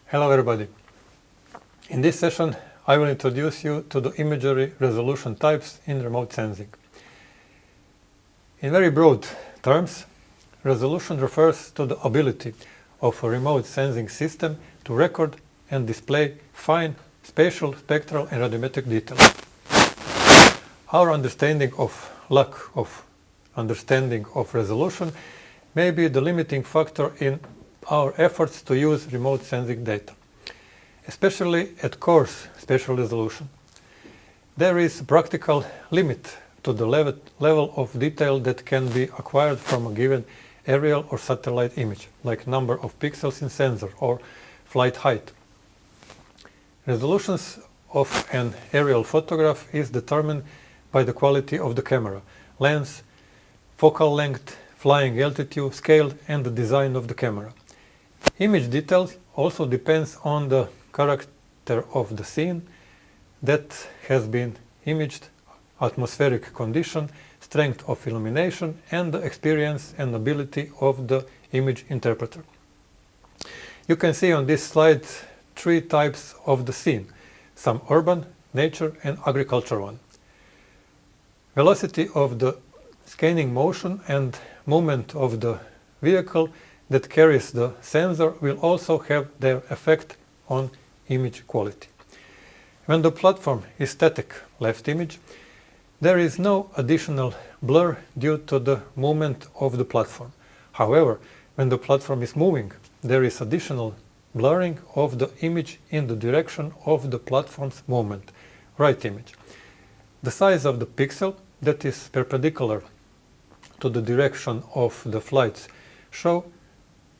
Hello everybody. In this session I will introduce you to the imagery resolution types in remote sensing. In very broad terms, resolution refers to the ability of a remote sensing system to record and display fine spatial, spectral and radiometric details. Our lack of understanding of resolution may be the limiting factor in our efforts to use remote sensing data, especially at coarse spatial resolution. There is a practical limit to the level of detail that can be acquired from a given aerial or satellite image, like number of pixels in sensor or flight height. Resolutions of an aerial photograph is determined by the quality of the camera, lens, focal length, flying altitude, scale and the design of the camera. Image details also depends on the character of the scene that has been imaged, atmospheric condition, strength of illumination and the experience and ability of the image interpreter. You can see on this slide three types of the scene, some urban, nature and agriculture one. Velocity of the scanning motion and movement of the vehicle that carries the sensor will also have their effect on image quality. When the platform is static, left image, there is no additional blur due to the movement of the platform. However, when the platform is moving, there is additional blurring of the image in the direction of the platform's movement, right image. The size of the pixel that is perpendicular to the direction of the flights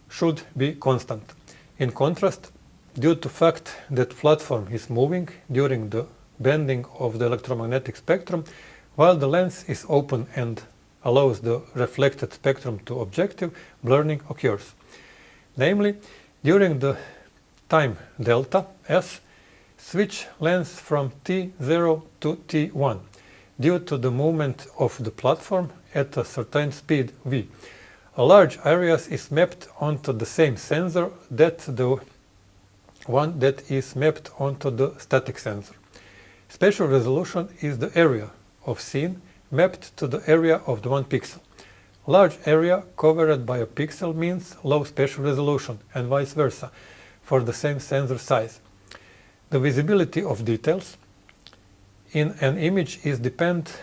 should be constant. In contrast, due to fact that platform is moving during the bending of the electromagnetic spectrum, while the lens is open and allows the reflected spectrum to objective, blurring occurs. Namely, during the time delta S, switch lens from T0 to T1 due to the movement of the platform at a certain speed v. A large area is mapped onto the same sensor that the one that is mapped onto the static sensor. Spatial resolution is the area of scene mapped to the area of the one pixel. Large area covered by a pixel means low spatial resolution and vice versa for the same sensor size. The visibility of details in an image is dependent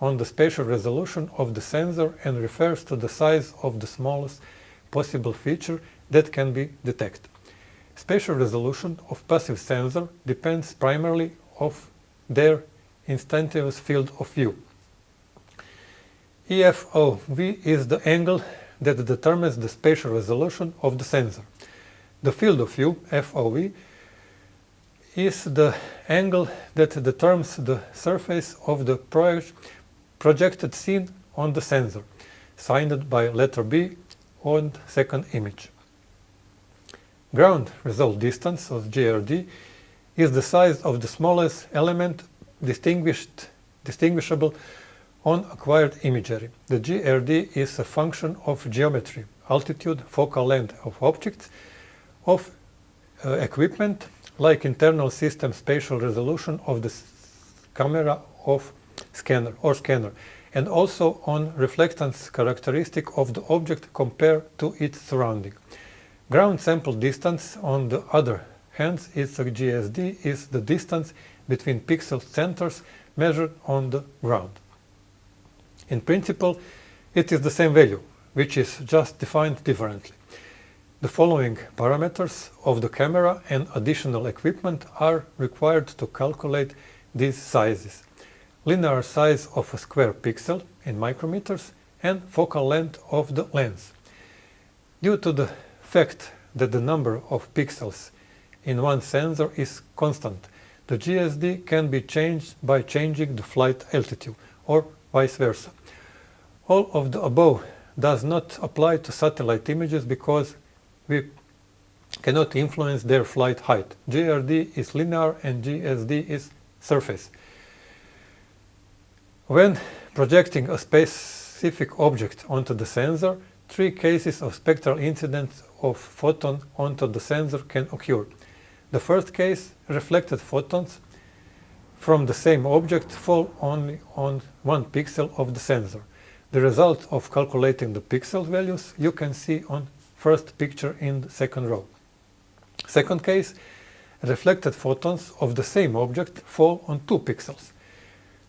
on the spatial resolution of the sensor and refers to the size of the smallest possible feature that can be detected. Spatial resolution of passive sensor depends primarily on their instantaneous field of view. EFOV is the angle that determines the spatial resolution of the sensor. The field of view, FOV, is the angle that determines the surface of the projected scene on the sensor, signed by letter B on the second image. Ground result distance, or GRD, is the size of the smallest element distinguishable on acquired imagery. The GRD is a function of geometry, altitude, focal length of objects, of equipment, like internal system spatial resolution of the camera of scanner, and also on reflectance characteristic of the object compared to its surrounding. Ground sample distance, on the other hand, is a GSD, is the distance between pixel centers measured on the ground. In principle, it is the same value, which is just defined differently. The following parameters of the camera and additional equipment are required to calculate these sizes: linear size of a square pixel in micrometers and focal length of the lens. Due to the fact that the number of pixels in one sensor is constant, the GSD can be changed by changing the flight altitude, or vice versa. All of the above does not apply to satellite images because we cannot influence their flight height. GRD is linear and GSD is surface. When projecting a specific object onto the sensor three cases of spectral incidence of photon onto the sensor can occur. The first case, reflected photons from the same object fall only on one pixel of the sensor. The result of calculating the pixel values you can see on first picture in the second row. Second case, reflected photons of the same object fall on 2 pixels.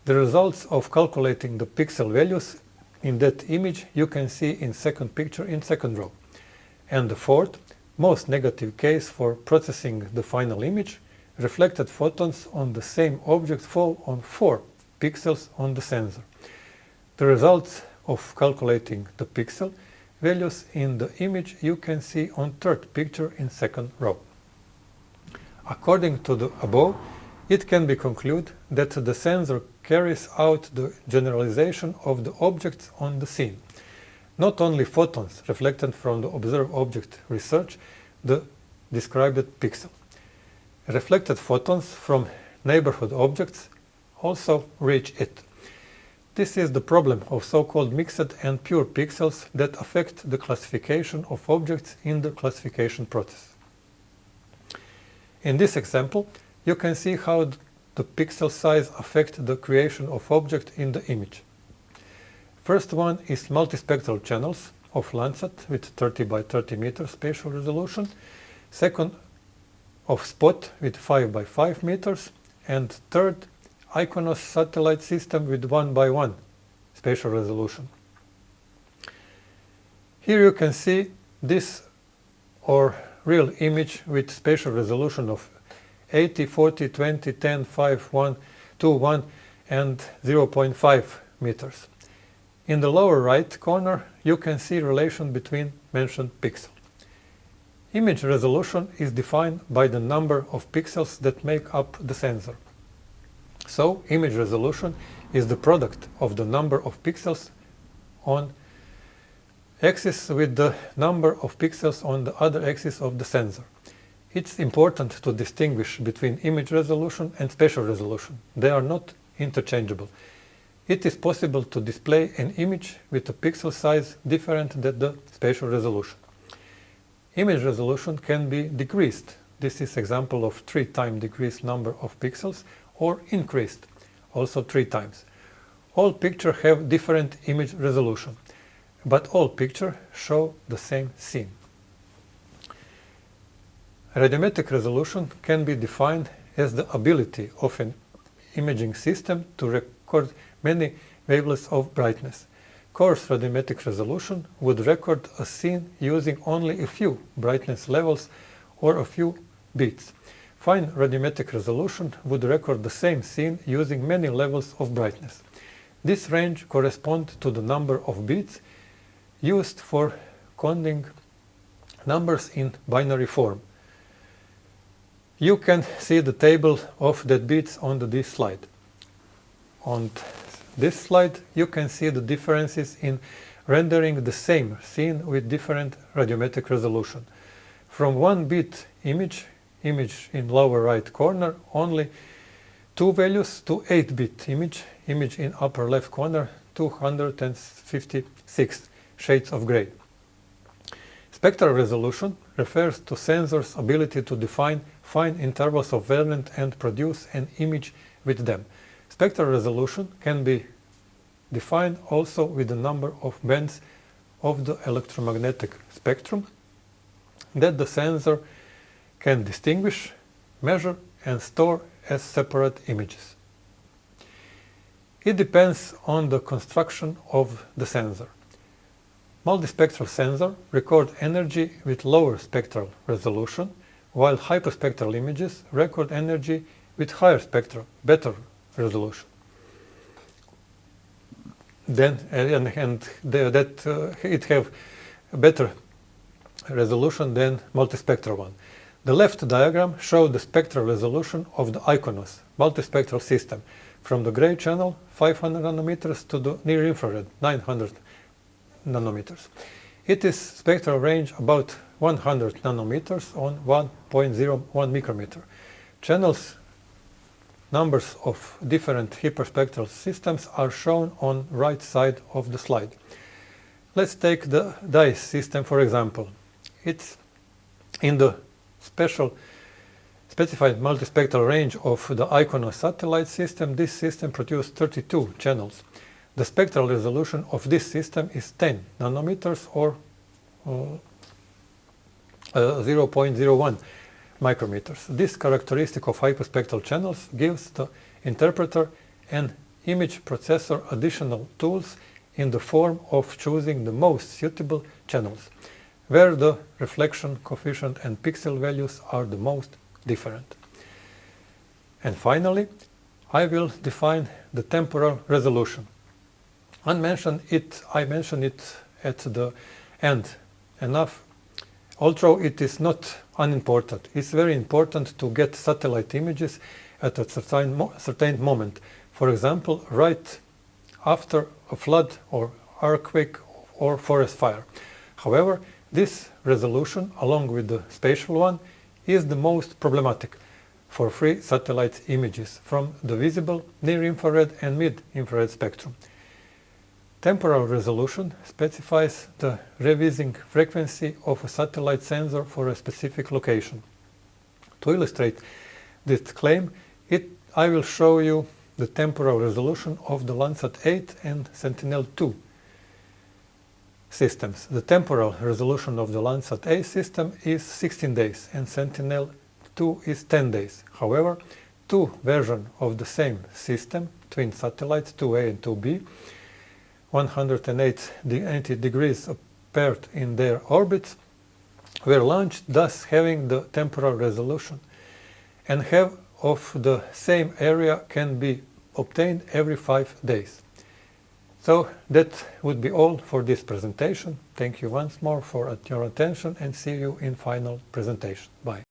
The results of calculating the pixel values in that image you can see in second picture in second row. And the fourth, most negative case for processing the final image, reflected photons on the same object fall on 4 pixels on the sensor. The results of calculating the pixel values in the image you can see on third picture in second row. According to the above, it can be concluded that the sensor carries out the generalization of the objects on the scene. Not only photons reflected from the observed object research the described pixel. Reflected photons from neighborhood objects also reach it. This is the problem of so-called mixed and pure pixels that affect the classification of objects in the classification process. In this example, you can see how the pixel size affects the creation of object in the image. First one is multispectral channels of Landsat with 30 by 30 meters spatial resolution. Second, of SPOT with 5 by 5 meters. And third, IKONOS satellite system with 1 by 1 spatial resolution. Here you can see this or real image with spatial resolution of 80, 40, 20, 10, 5, 1, 2, 1 and 0.5 meters. In the lower right corner you can see relation between mentioned pixels. Image resolution is defined by the number of pixels that make up the sensor. So, image resolution is the product of the number of pixels on axis with the number of pixels on the other axis of the sensor. It's important to distinguish between image resolution and spatial resolution. They are not interchangeable. It is possible to display an image with a pixel size different than the spatial resolution. Image resolution can be decreased. This is example of 3 times decreased number of pixels, or increased, also 3 times. All pictures have different image resolution, but all pictures show the same scene. Radiometric resolution can be defined as the ability of an imaging system to record many wavelengths of brightness. Coarse radiometric resolution would record a scene using only a few brightness levels or a few beats. Fine radiometric resolution would record the same scene using many levels of brightness. This range corresponds to the number of bits used for coding numbers in binary form. You can see the table of the bits on this slide. On this slide you can see the differences in rendering the same scene with different radiometric resolution. From 1 bit image in lower right corner, only 2 values, to 8-bit image in upper left corner, 256 shades of gray. Spectral resolution refers to sensors' ability to define fine intervals of wavelength and produce an image with them. Spectral resolution can be defined also with the number of bands of the electromagnetic spectrum that the sensor can distinguish, measure and store as separate images. It depends on the construction of the sensor. Multispectral sensor record energy with lower spectral resolution, while hyperspectral images record energy with higher spectral, better resolution. It have better resolution than multispectral one. The left diagram shows the spectral resolution of the IKONOS multispectral system, from the gray channel 500 nanometers to the near infrared 900 nanometers. It is spectral range about 100 nanometers on 1.01 micrometer. Channels numbers of different hyperspectral systems are shown on right side of the slide. Let's take the DICE system for example. It's in the specified multispectral range of the IKONOS satellite system. This system produced 32 channels. The spectral resolution of this system is 10 nanometers or 0.01 micrometers. This characteristic of hyperspectral channels gives the interpreter and image processor additional tools in the form of choosing the most suitable channels, where the reflection coefficient and pixel values are the most different. And finally, I will define the temporal resolution. I mentioned it at the end enough, although it is not unimportant. It's very important to get satellite images at a certain moment. For example, right after a flood or earthquake or forest fire. However, this resolution, along with the spatial one, is the most problematic for free satellite images from the visible, near-infrared and mid-infrared spectrum. Temporal resolution specifies the revising frequency of a satellite sensor for a specific location. To illustrate this claim, I will show you the temporal resolution of the Landsat 8 and Sentinel-2 systems. The temporal resolution of the Landsat 8 system is 16 days and Sentinel-2 is 10 days. However, two versions of the same system, twin satellites 2A and 2B, 180 degrees apart in their orbits, were launched, thus having the temporal resolution, and have of the same area can be obtained every 5 days. So that would be all for this presentation. Thank you once more for your attention and see you in final presentation. Bye.